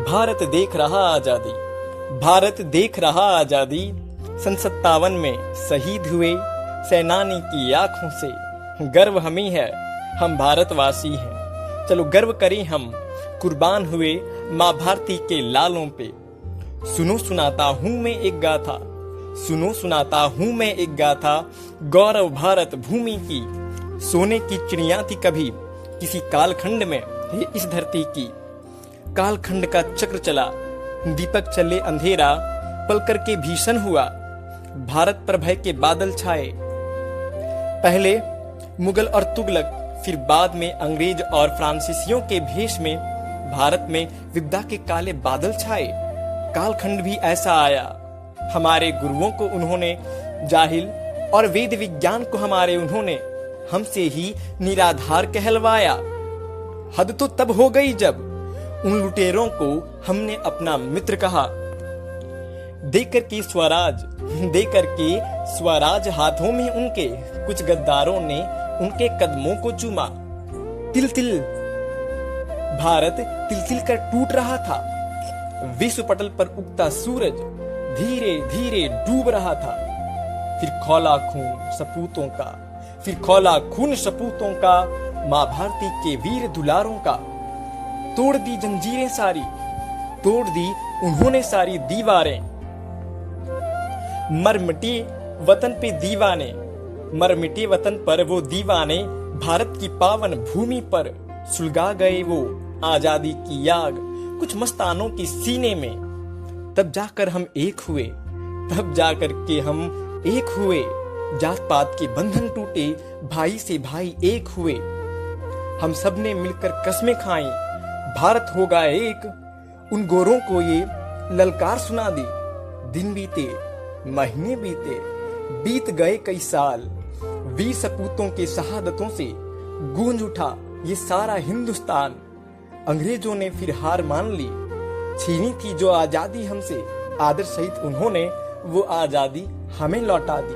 भारत देख रहा आजादी, भारत देख रहा आजादी। सन 57 में शहीद हुए सेनानी की आंखों से। गर्व हमें है, हम भारतवासी हैं। चलो गर्व करें हम, कुर्बान हुए माँ भारती के लालों पे। सुनो सुनाता हूँ मैं एक गाथा, सुनो सुनाता हूँ मैं एक गाथा। गौरव भारत भूमि की, सोने की चिड़िया थी कभी किसी कालखंड में ये इस धरती की। कालखंड का चक्र चला, दीपक चले अंधेरा, पल करके भीषण हुआ भारत पर भय के बादल छाए। पहले मुगल और तुगलक, फिर बाद में अंग्रेज और फ्रांसीसियों के भेष में भारत में विपदा के काले बादल छाए। कालखंड भी ऐसा आया, हमारे गुरुओं को उन्होंने जाहिल और वेद विज्ञान को हमारे उन्होंने हमसे ही निराधार कहलवाया। हद तो तब हो गई जब उन लुटेरों को हमने अपना मित्र कहा। देकर के स्वराज, देकर के स्वराज हाथों में उनके, कुछ गद्दारों ने उनके कदमों को चूमा। तिल तिल भारत तिल तिल कर टूट रहा था। विश्व पटल पर उगता सूरज धीरे धीरे डूब रहा था। फिर खौला खून सपूतों का, फिर खौला खून सपूतों का, मां भारती के वीर दुलारों का। तोड़ दी जंजीरें सारी, तोड़ दी उन्होंने सारी दीवारें। मर मिटे वतन पे दीवाने, मर मिटे वतन पर वो दीवाने। भारत की पावन भूमि पर सुलगा गए वो आजादी की आग कुछ मस्तानों के सीने में। तब जाकर हम एक हुए, तब जाकर के हम एक हुए। जात पात के बंधन टूटे, भाई से भाई एक हुए। हम सब ने मिलकर कस्में खाई, भारत होगा एक। उन गोरों को ये ललकार सुना दी। दिन बीते, महीने बीते, बीत गए कई साल। वीर सपूतों के शहादतों से गूंज उठा ये सारा हिंदुस्तान। अंग्रेजों ने फिर हार मान ली, छीनी थी जो आजादी हमसे। आदर सहित उन्होंने वो आजादी हमें लौटा दी।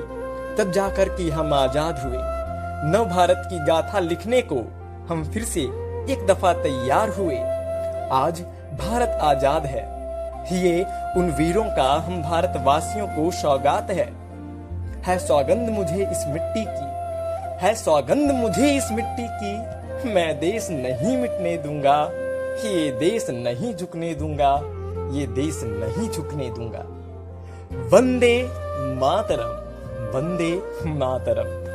तब जाकर के हम आजाद हुए। नव भारत की गाथा लिखने को हम फिर से एक दफा तैयार हुए। आज भारत आजाद है, ये उन वीरों का हम भारतवासियों को सौगात है सौगंध मुझे इस मिट्टी की, है सौगंध मुझे इस मिट्टी की। मैं देश नहीं मिटने दूंगा, ये देश नहीं झुकने दूंगा, ये देश नहीं झुकने दूंगा। वंदे मातरम, वंदे मातरम।